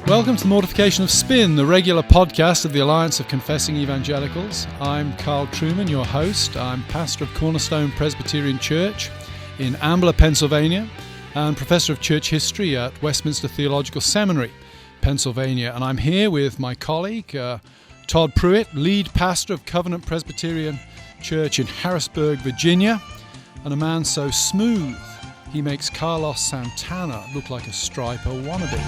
Welcome to the Mortification of Spin, the regular podcast of the Alliance of Confessing Evangelicals. I'm Carl Truman, your host. I'm pastor of Cornerstone Presbyterian Church in Ambler, Pennsylvania, and professor of church history at Westminster Theological Seminary, Pennsylvania. And I'm here with my colleague, Todd Pruitt, lead pastor of Covenant Presbyterian Church in Harrisburg, Virginia, and a man so smooth he makes Carlos Santana look like a striper wannabe.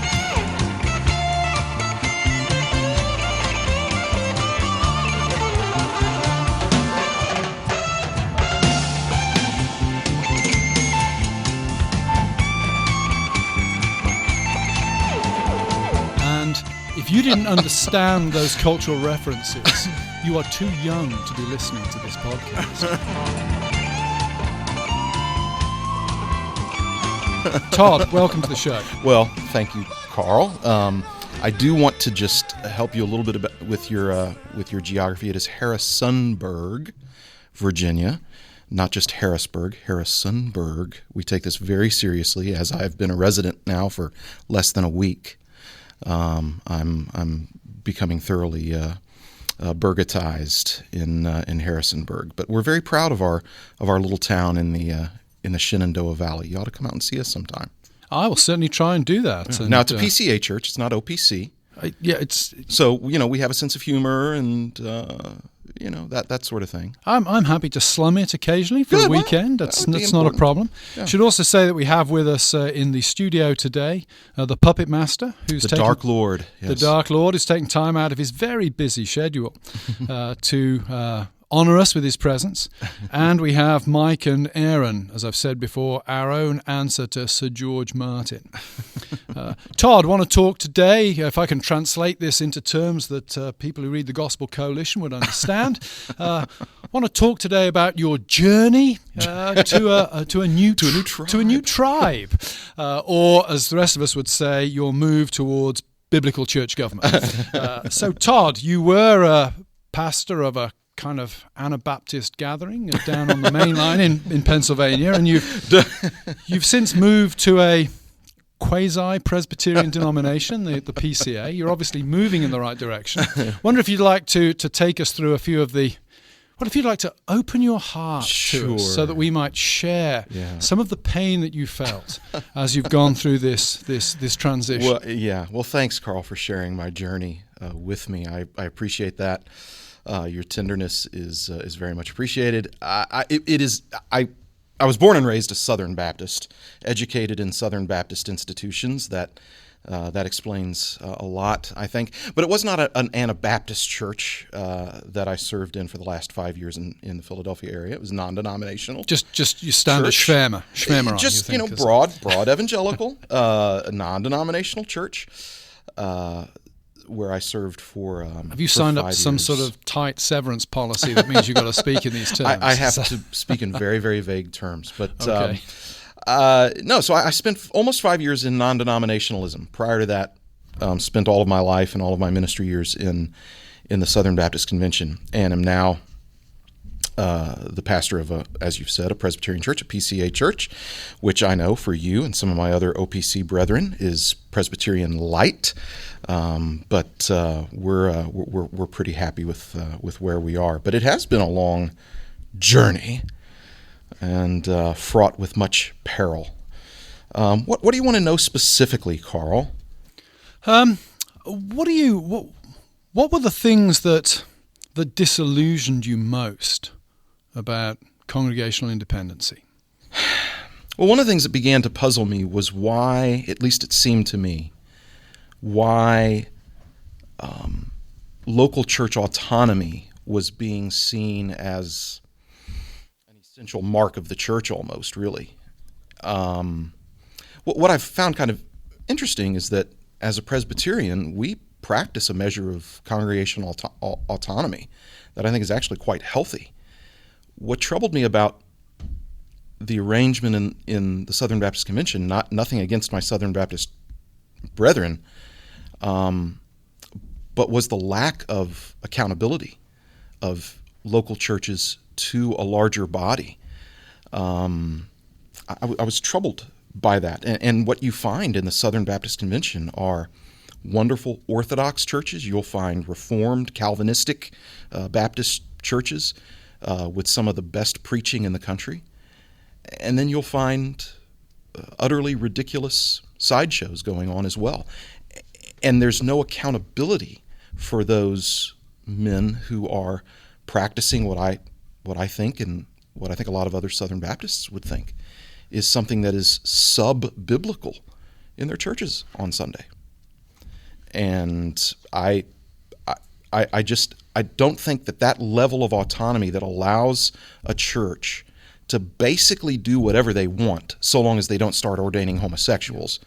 If you didn't understand those cultural references, you are too young to be listening to this podcast. Todd, welcome to the show. Well, thank you, Carl. I do want to just help you a little bit with your geography. It is Harrisonburg, Virginia, not just Harrisburg, Harrisonburg. We take this very seriously, as I've been a resident now for less than a week. I'm becoming thoroughly burgotized in Harrisonburg, but we're very proud of our little town in the Shenandoah Valley. You ought to come out and see us sometime. I will certainly try and do that. Yeah. Now it's a PCA church; it's not OPC. So we have a sense of humor and that sort of thing. I'm happy to slum it occasionally for a weekend. That's not a problem. Yeah. Should also say that we have with us in the studio today the puppet master, who's Dark Lord. Yes. The Dark Lord is taking time out of his very busy schedule to honor us with his presence. And we have Mike and Aaron, as I've said before, our own answer to Sir George Martin. Todd, want to talk today, if I can translate this into terms that people who read the Gospel Coalition would understand, want to talk today about your journey to a new tribe, or as the rest of us would say, your move towards biblical church government. So Todd, you were a pastor of a kind of Anabaptist gathering down on the main line in Pennsylvania, and you've since moved to a quasi-Presbyterian denomination, the PCA. You're obviously moving in the right direction. Wonder if you'd like to take us through a few of the... What if you'd like to open your heart to us so that we might share some of the pain that you felt as you've gone through this transition? Well, thanks, Carl, for sharing my journey with me. I appreciate that. Your tenderness is very much appreciated. I was born and raised a Southern Baptist, educated in Southern Baptist institutions. That explains a lot, I think. But it was not an Anabaptist church that I served in for the last 5 years in the Philadelphia area. It was non-denominational. Just you standard schwärmer. Just broad evangelical, non-denominational church. Where I served for Have you signed up some sort of tight severance policy that means you've got to speak in these terms? I have to speak in very, very vague terms. But okay. So I spent almost 5 years in non-denominationalism. Prior to that, spent all of my life and all of my ministry years in the Southern Baptist Convention, and am now the pastor of, as you've said, a Presbyterian church, a PCA church, which I know for you and some of my other OPC brethren is Presbyterian light. But we're pretty happy with where we are. But it has been a long journey and fraught with much peril. What do you want to know specifically, Carl? What were the things that disillusioned you most about congregational independency? Well, one of the things that began to puzzle me was why, at least it seemed to me, why local church autonomy was being seen as an essential mark of the church almost, really. What I've found kind of interesting is that as a Presbyterian, we practice a measure of congregational autonomy that I think is actually quite healthy. What troubled me about the arrangement in the Southern Baptist Convention, nothing against my Southern Baptist brethren, but was the lack of accountability of local churches to a larger body. I was troubled by that. And what you find in the Southern Baptist Convention are wonderful Orthodox churches. You'll find Reformed, Calvinistic Baptist churches with some of the best preaching in the country. And then you'll find utterly ridiculous sideshows going on as well. And there's no accountability for those men who are practicing what I think, and what I think a lot of other Southern Baptists would think, is something that is sub-biblical in their churches on Sunday. And I don't think that level of autonomy that allows a church to basically do whatever they want, so long as they don't start ordaining homosexuals,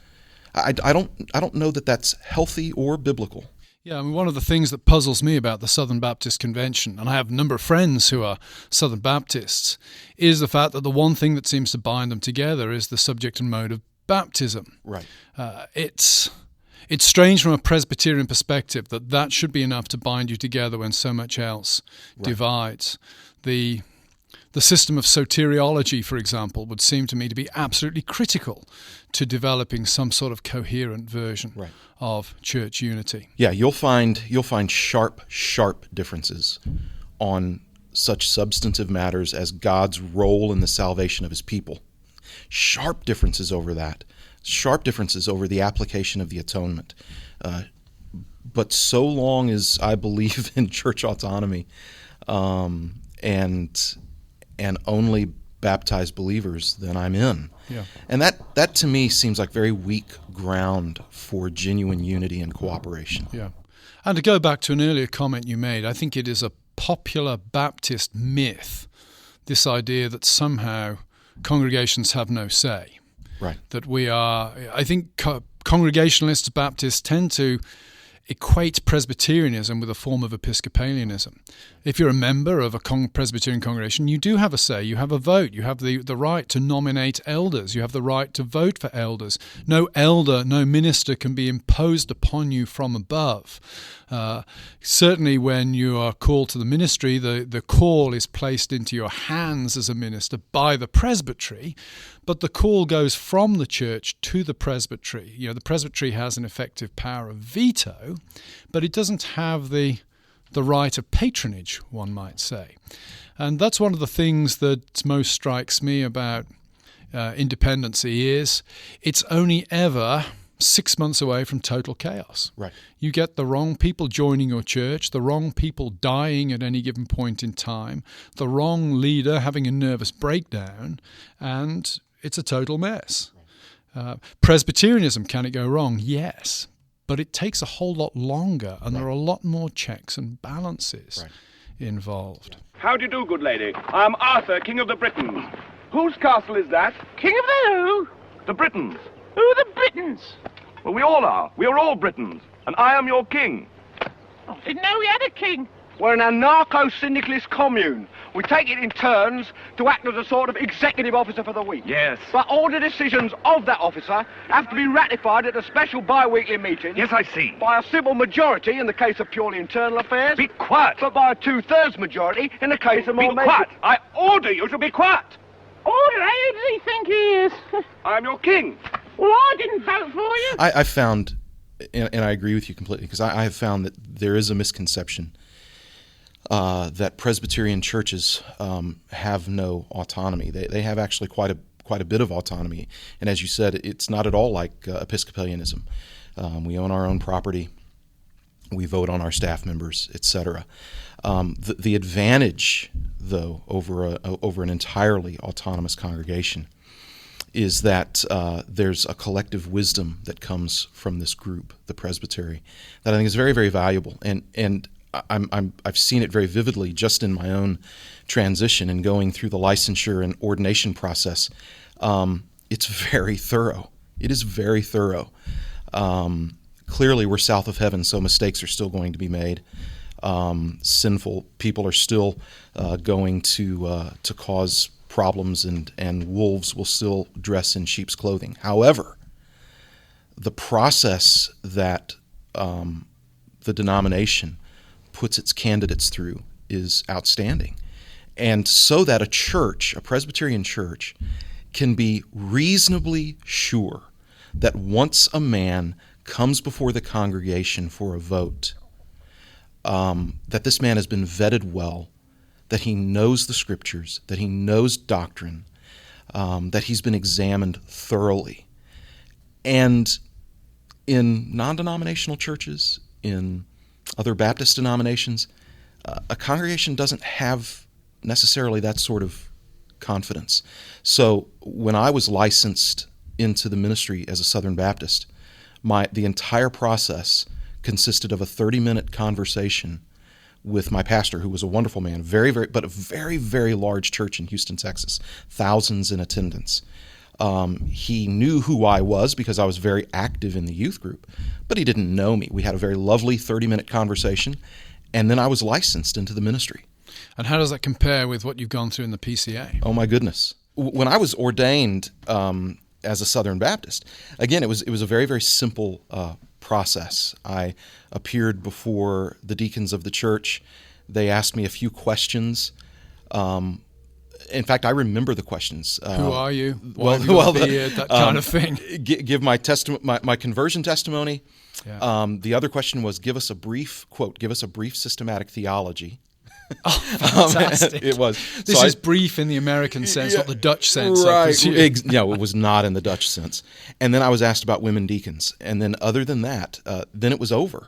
I don't know that that's healthy or biblical. Yeah, I mean, one of the things that puzzles me about the Southern Baptist Convention, and I have a number of friends who are Southern Baptists, is the fact that the one thing that seems to bind them together is the subject and mode of baptism. Right. It's strange from a Presbyterian perspective that should be enough to bind you together when so much else divides. The system of soteriology, for example, would seem to me to be absolutely critical to developing some sort of coherent version of church unity. Yeah, you'll find sharp differences on such substantive matters as God's role in the salvation of his people. Sharp differences over that. Sharp differences over the application of the atonement. But so long as I believe in church autonomy and only baptized believers, then I'm in. Yeah. And that to me seems like very weak ground for genuine unity and cooperation. Yeah. And to go back to an earlier comment you made, I think it is a popular Baptist myth, this idea that somehow congregations have no say. Right. That I think Congregationalists, Baptists tend to equate Presbyterianism with a form of Episcopalianism. If you're a member of a Presbyterian congregation, you do have a say, you have a vote, you have the right to nominate elders, you have the right to vote for elders. No elder, no minister can be imposed upon you from above. Certainly when you are called to the ministry, the call is placed into your hands as a minister by the presbytery, but the call goes from the church to the presbytery. You know, the presbytery has an effective power of veto, but it doesn't have the right of patronage, one might say. And that's one of the things that most strikes me about independency is it's only ever 6 months away from total chaos. Right. You get the wrong people joining your church, the wrong people dying at any given point in time, the wrong leader having a nervous breakdown, and it's a total mess. Presbyterianism, can it go wrong? Yes. But it takes a whole lot longer, and there are a lot more checks and balances involved. How do you do, good lady? I am Arthur, King of the Britons. Whose castle is that? King of the who? The Britons. Who are the Britons? Well, we all are. We are all Britons. And I am your king. I didn't know we had a king. We're an anarcho-syndicalist commune. We take it in turns to act as a sort of executive officer for the week. Yes. But all the decisions of that officer have to be ratified at a special bi-weekly meeting. Yes, I see. By a simple majority in the case of purely internal affairs. Be quiet. But by a 2/3 majority in the case of more... Be quiet. I order you to be quiet. Order? Who does he think he is? I am your king. Well, I didn't vote for you. I found, and I agree with you completely, because I have found that there is a misconception that Presbyterian churches have no autonomy. They have actually quite a bit of autonomy, and as you said, it's not at all like Episcopalianism. We own our own property, we vote on our staff members, etc. The advantage, though, over an entirely autonomous congregation is that there's a collective wisdom that comes from this group, the presbytery, that I think is very, very valuable, and I've seen it very vividly just in my own transition and going through the licensure and ordination process. It's very thorough. It is very thorough. Clearly, we're south of heaven, so mistakes are still going to be made. Sinful people are still going to cause problems, and wolves will still dress in sheep's clothing. However, the process that the denomination puts its candidates through is outstanding. And so that a Presbyterian church, can be reasonably sure that once a man comes before the congregation for a vote, that this man has been vetted well, that he knows the Scriptures, that he knows doctrine, that he's been examined thoroughly. And in non-denominational churches, in other Baptist denominations, a congregation doesn't have necessarily that sort of confidence. So when I was licensed into the ministry as a Southern Baptist, the entire process consisted of a 30-minute conversation with my pastor, who was a wonderful man, but a very, very large church in Houston, Texas, thousands in attendance. He knew who I was because I was very active in the youth group, but he didn't know me. We had a very lovely 30-minute conversation, and then I was licensed into the ministry. And how does that compare with what you've gone through in the PCA? Oh, my goodness. When I was ordained as a Southern Baptist, again, it was a very, very simple process. I appeared before the deacons of the church. They asked me a few questions. In fact, I remember the questions. Who are you? Why have you got a beard? That kind of thing. Give my conversion testimony. Yeah. The other question was, give us a brief systematic theology. Oh, fantastic. It was. This is brief in the American sense, not the Dutch sense. Right. No, it was not in the Dutch sense. And then I was asked about women deacons. And then other than that, then it was over.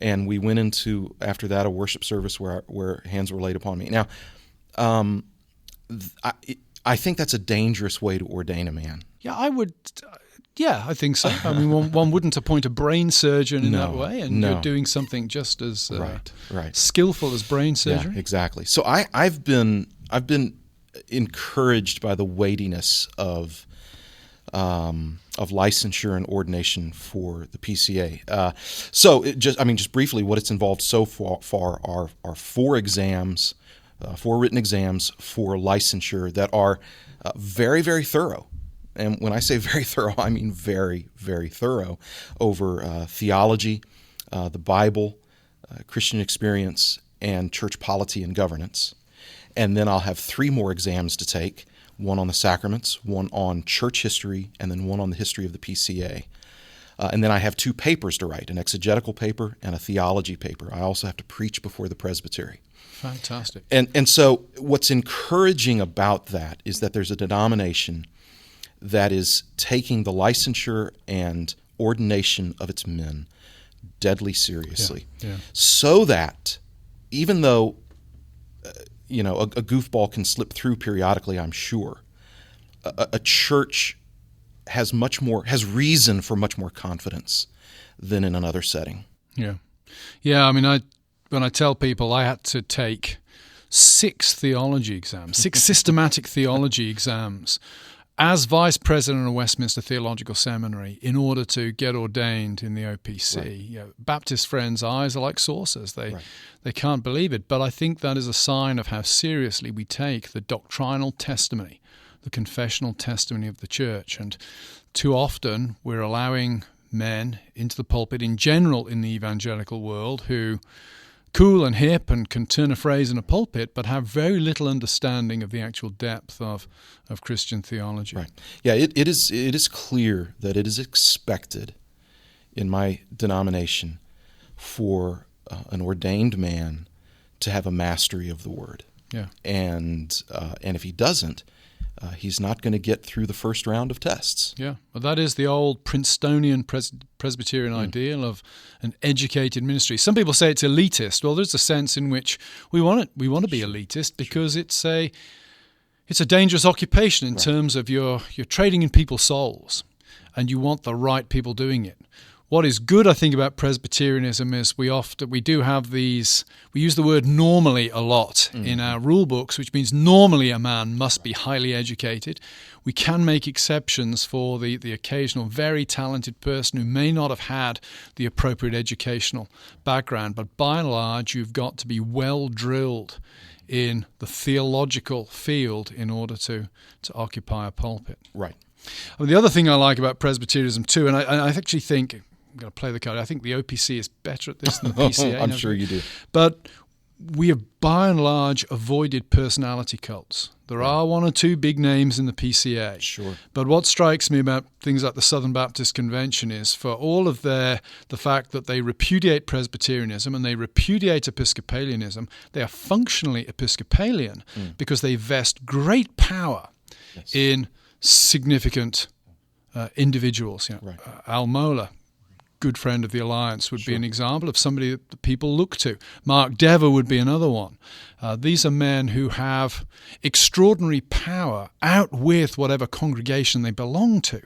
And we went into, after that, a worship service where hands were laid upon me. Now, I think that's a dangerous way to ordain a man. Yeah, I would. Yeah, I think so. I mean, one wouldn't appoint a brain surgeon in that way, and you're doing something just as right. skillful as brain surgery. Yeah, exactly. So I've been encouraged by the weightiness of licensure and ordination for the PCA. Just briefly, what it's involved so far are 4 exams. 4 written exams for licensure that are very, very thorough. And when I say very thorough, I mean very, very thorough over theology, the Bible, Christian experience, and church polity and governance. And then I'll have 3 more exams to take, one on the sacraments, one on church history, and then one on the history of the PCA. And then I have 2 papers to write, an exegetical paper and a theology paper. I also have to preach before the presbytery. Fantastic. And so what's encouraging about that is that there's a denomination that is taking the licensure and ordination of its men deadly seriously. Yeah. So that even though a goofball can slip through periodically, I'm sure, a church has reason for much more confidence than in another setting. Yeah. I mean, when I tell people I had to take 6 theology exams, 6 systematic theology exams as vice president of Westminster Theological Seminary in order to get ordained in the OPC. Right. Baptist friends' eyes are like saucers. They can't believe it. But I think that is a sign of how seriously we take the doctrinal testimony, the confessional testimony of the church. And too often we're allowing men into the pulpit in general in the evangelical world who cool and hip and can turn a phrase in a pulpit, but have very little understanding of the actual depth of Christian theology. Right. Yeah, it is clear that it is expected in my denomination for an ordained man to have a mastery of the Word. Yeah. And if he doesn't, he's not going to get through the first round of tests. Yeah, well, that is the old Princetonian Presbyterian ideal of an educated ministry. Some people say it's elitist. Well, there's a sense in which we want to be elitist because it's a dangerous occupation in terms of you're trading in people's souls, and you want the right people doing it. What is good, I think, about Presbyterianism is we use the word normally a lot in our rule books, which means normally a man must be highly educated. We can make exceptions for the occasional very talented person who may not have had the appropriate educational background, but by and large, you've got to be well drilled in the theological field in order to occupy a pulpit. Right. I mean, the other thing I like about Presbyterianism too, and I actually think, I'm going to play the card, I think the OPC is better at this than the PCA. I'm sure you do. But we have by and large avoided personality cults. There are one or two big names in the PCA. Sure. But what strikes me about things like the Southern Baptist Convention is, for all of the fact that they repudiate Presbyterianism and they repudiate Episcopalianism, they are functionally Episcopalian because they vest great power in significant individuals. Al Mohler, good friend of the Alliance, would be an example of somebody that the people look to. Mark Dever would be another one. These are men who have extraordinary power out with whatever congregation they belong to.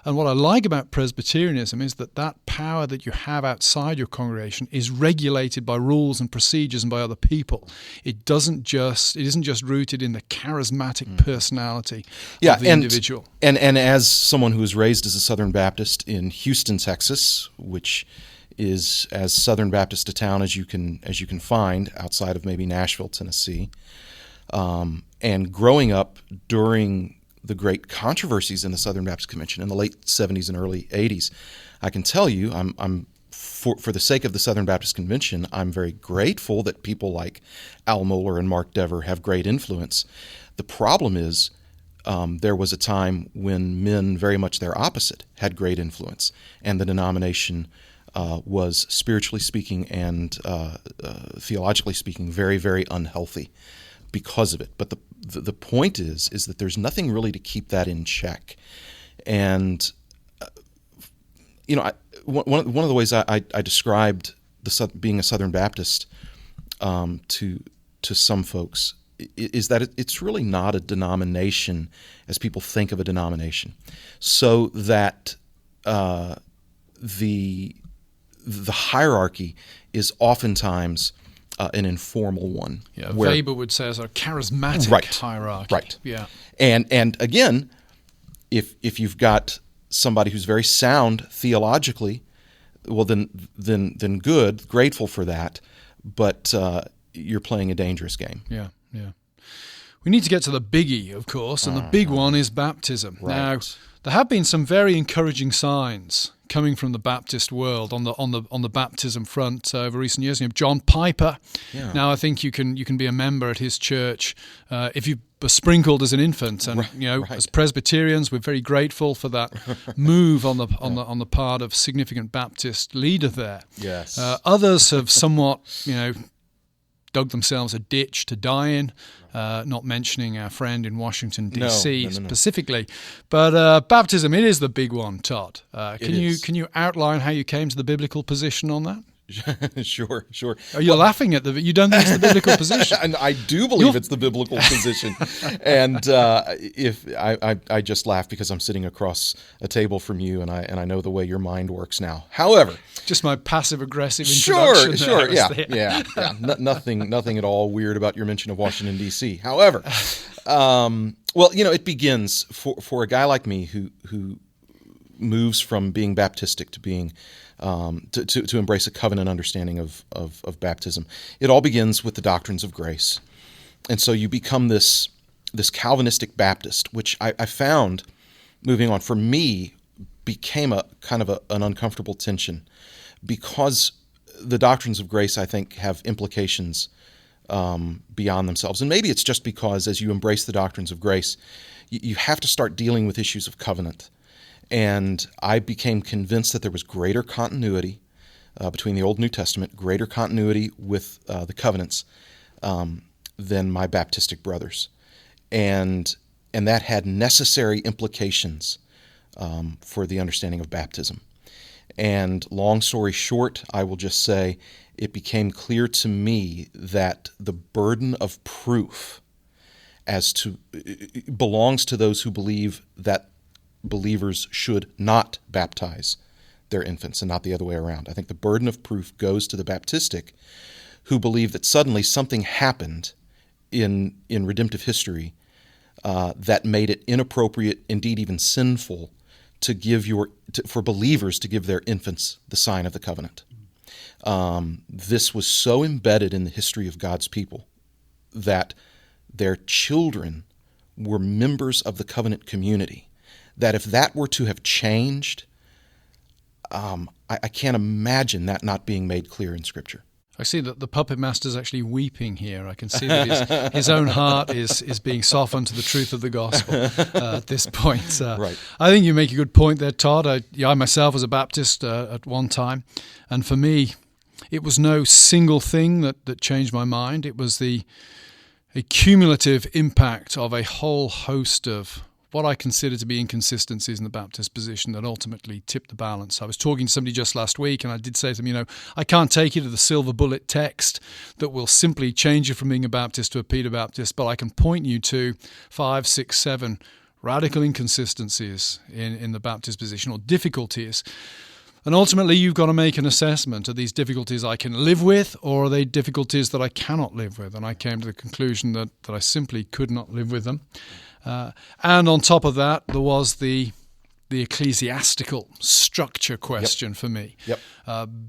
And what I like about Presbyterianism is that power that you have outside your congregation is regulated by rules and procedures and by other people. It isn't just rooted in the charismatic personality of the individual. And as someone who was raised as a Southern Baptist in Houston, Texas, which is as Southern Baptist a town as you can find outside of maybe Nashville, Tennessee, and growing up during the great controversies in the Southern Baptist Convention in the late 70s and early 80s, I can tell you, I'm for the sake of the Southern Baptist Convention, I'm very grateful that people like Al Mohler and Mark Dever have great influence. The problem is, there was a time when men very much their opposite had great influence, and the denomination was, spiritually speaking and theologically speaking, very, very unhealthy because of it. But the point is that there's nothing really to keep that in check. And one of the ways I described being a Southern Baptist to some folks is that it's really not a denomination as people think of a denomination, so that the hierarchy is oftentimes an informal one. Yeah, Weber would say it's a charismatic hierarchy. Right. Yeah. And again, if you've got somebody who's very sound theologically, well then good, grateful for that, but you're playing a dangerous game. Yeah. Yeah. We need to get to the biggie, of course, and the big one is baptism. Right. Now, there have been some very encouraging signs coming from the Baptist world on the baptism front over recent years. You know, John Piper. Yeah. Now, I think you can be a member at his church if you were sprinkled as an infant, and as Presbyterians, we're very grateful for that move on the part of significant Baptist leader there. Yes. Others have somewhat, dug themselves a ditch to die in, not mentioning our friend in Washington, D.C. specifically. But baptism, it is the big one, Todd. Can you outline how you came to the biblical position on that? Sure. Oh, you're laughing at you don't think it's the biblical position? And I do believe it's the biblical position. And if I just laugh because I'm sitting across a table from you, and I know the way your mind works now. However, just my passive aggressive introduction. Sure, yeah. Nothing at all weird about your mention of Washington D.C. However, it begins for a guy like me who moves from being Baptistic to being to embrace a covenant understanding of baptism. It all begins with the doctrines of grace, and so you become this Calvinistic Baptist, which I found, moving on, for me became a kind of an uncomfortable tension, because the doctrines of grace, I think, have implications beyond themselves. And maybe it's just because as you embrace the doctrines of grace, you have to start dealing with issues of covenant. And I became convinced that there was greater continuity between the Old and New Testament, greater continuity with the covenants than my Baptistic brothers. And that had necessary implications for the understanding of baptism. And long story short, I will just say it became clear to me that the burden of proof belongs to those who believe that believers should not baptize their infants and not the other way around. I think the burden of proof goes to the Baptistic, who believe that suddenly something happened in redemptive history that made it inappropriate, indeed even sinful, for believers to give their infants the sign of the covenant. This was so embedded in the history of God's people that their children were members of the covenant community, that if that were to have changed, I can't imagine that not being made clear in Scripture. I see that the puppet master's actually weeping here. I can see that his own heart is being softened to the truth of the gospel at this point. Right. I think you make a good point there, Todd. I myself was a Baptist at one time, and for me, it was no single thing that changed my mind. It was a cumulative impact of a whole host of what I consider to be inconsistencies in the Baptist position that ultimately tipped the balance. I was talking to somebody just last week, and I did say to them, I can't take you to the silver bullet text that will simply change you from being a Baptist to a Peter Baptist, but I can point you to 5, 6, 7 radical inconsistencies in the Baptist position, or difficulties. And ultimately, you've got to make an assessment. Are these difficulties I can live with, or are they difficulties that I cannot live with? And I came to the conclusion that I simply could not live with them. And on top of that, there was the ecclesiastical structure question for me. Yep.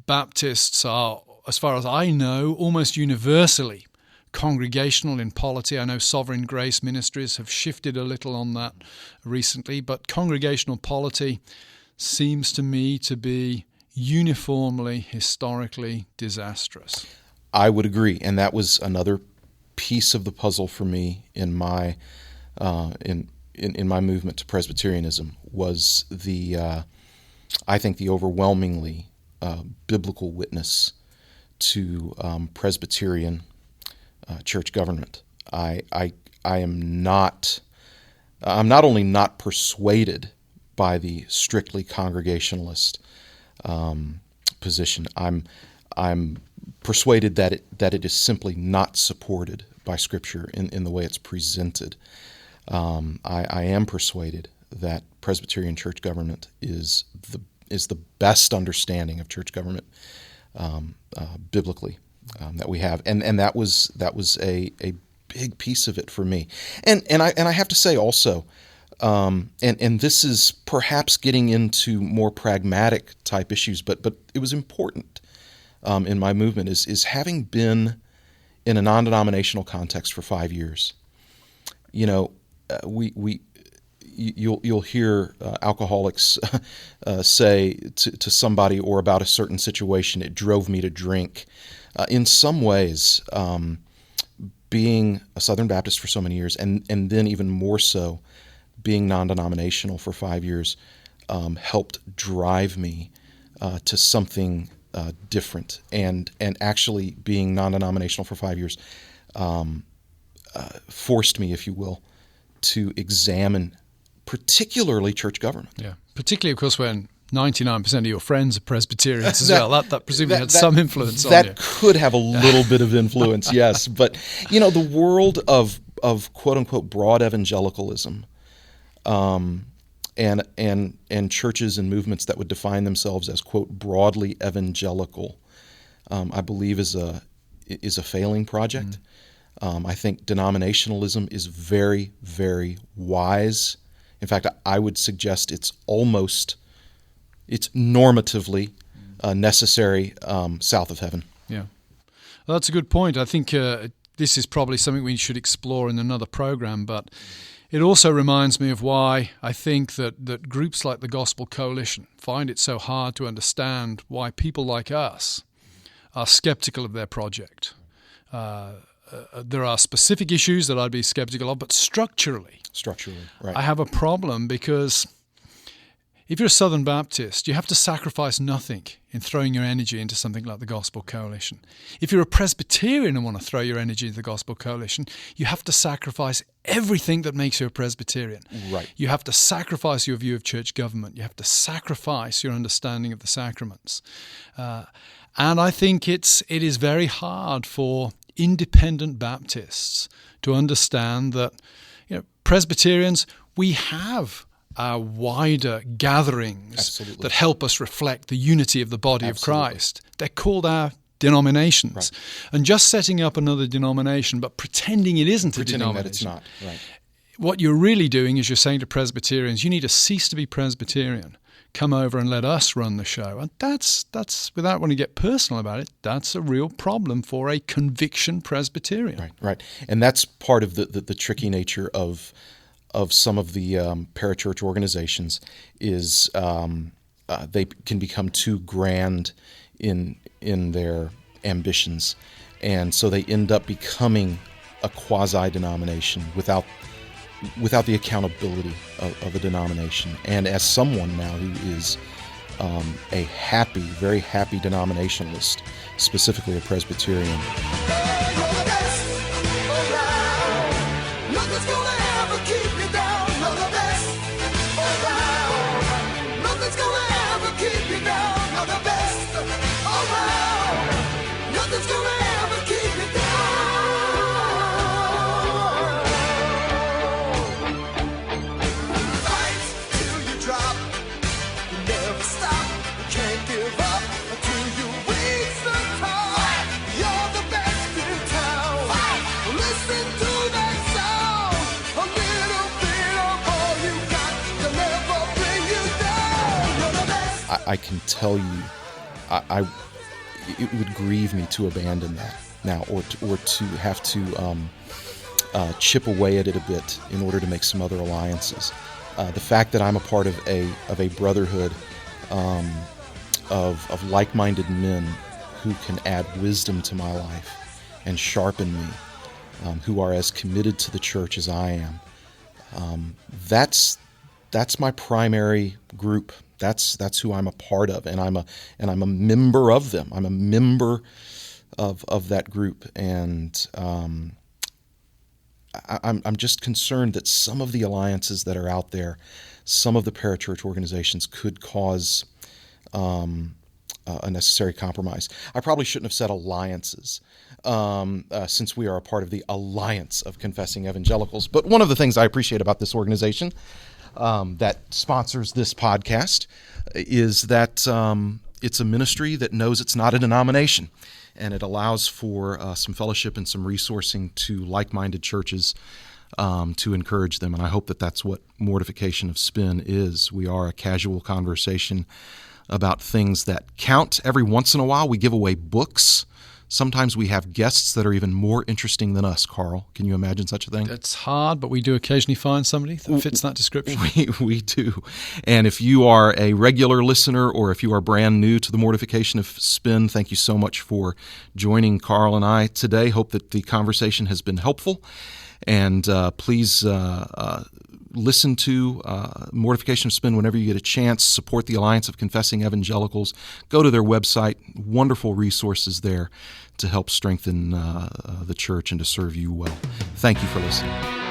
Baptists are, as far as I know, almost universally congregational in polity. I know Sovereign Grace ministries have shifted a little on that recently, but congregational polity seems to me to be uniformly, historically disastrous. I would agree, and that was another piece of the puzzle for me in my in my movement to Presbyterianism, was I think the overwhelmingly biblical witness to Presbyterian church government. I'm not only not persuaded by the strictly congregationalist position. I'm persuaded that it is simply not supported by Scripture in the way it's presented. I am persuaded that Presbyterian church government is the best understanding of church government biblically that we have, and that was a big piece of it for me. And I have to say also, and this is perhaps getting into more pragmatic type issues, but it was important in my movement is having been in a non-denominational context for 5 years. You'll hear alcoholics say to somebody or about a certain situation, it drove me to drink. In some ways, being a Southern Baptist for so many years, and then even more so, being non-denominational for 5 years, helped drive me to something different. And actually being non-denominational for 5 years forced me, if you will, to examine particularly church government. Yeah, particularly, of course, when 99% of your friends are Presbyterians as well. That presumably had some influence on you. That could have a little bit of influence, yes. But, the world of quote-unquote broad evangelicalism and churches and movements that would define themselves as, quote, broadly evangelical, I believe is a failing project. I think denominationalism is very, very wise. In fact, I would suggest it's normatively necessary south of heaven. Yeah. Well, that's a good point. I think this is probably something we should explore in another program, but it also reminds me of why I think that groups like the Gospel Coalition find it so hard to understand why people like us are skeptical of their project. There are specific issues that I'd be skeptical of, but structurally, right. I have a problem because if you're a Southern Baptist, you have to sacrifice nothing in throwing your energy into something like the Gospel Coalition. If you're a Presbyterian and want to throw your energy into the Gospel Coalition, you have to sacrifice everything that makes you a Presbyterian. Right. You have to sacrifice your view of church government. You have to sacrifice your understanding of the sacraments. And I think it is very hard for independent Baptists to understand that, Presbyterians, we have our wider gatherings Absolutely. that help us reflect the unity of the body Absolutely. of Christ. They're called our denominations. Right. And just setting up another denomination but pretending it isn't a denomination. That it's not. Right. What you're really doing is you're saying to Presbyterians, you need to cease to be Presbyterian. Come over and let us run the show. And that's without wanting to get personal about it, that's a real problem for a conviction Presbyterian. Right. And that's part of the tricky nature of some of the parachurch organizations is they can become too grand in their ambitions, and so they end up becoming a quasi-denomination without the accountability of a denomination. And as someone now who is a very happy denominationalist, specifically a Presbyterian, I can tell you, it would grieve me to abandon that now, or to have to chip away at it a bit in order to make some other alliances. The fact that I'm a part of a brotherhood of like-minded men who can add wisdom to my life and sharpen me, who are as committed to the church as I am. That's my primary group. That's who I'm a part of, and I'm a member of them. I'm a member of that group, and I'm just concerned that some of the alliances that are out there, some of the parachurch organizations, could cause a necessary compromise. I probably shouldn't have said alliances, since we are a part of the Alliance of Confessing Evangelicals. But one of the things I appreciate about this organization that sponsors this podcast is that it's a ministry that knows it's not a denomination, and it allows for some fellowship and some resourcing to like-minded churches to encourage them. And I hope that that's what Mortification of Spin is. We are a casual conversation about things that count. Every once in a while, we give away books. Sometimes we have guests that are even more interesting than us, Carl. Can you imagine such a thing? It's hard, but we do occasionally find somebody that fits that description. We do. And if you are a regular listener, or if you are brand new to the Mortification of Spin, thank you so much for joining Carl and I today. Hope that the conversation has been helpful. And please listen to Mortification of Spin whenever you get a chance. Support the Alliance of Confessing Evangelicals. Go to their website. Wonderful resources there to help strengthen the church and to serve you well. Thank you for listening.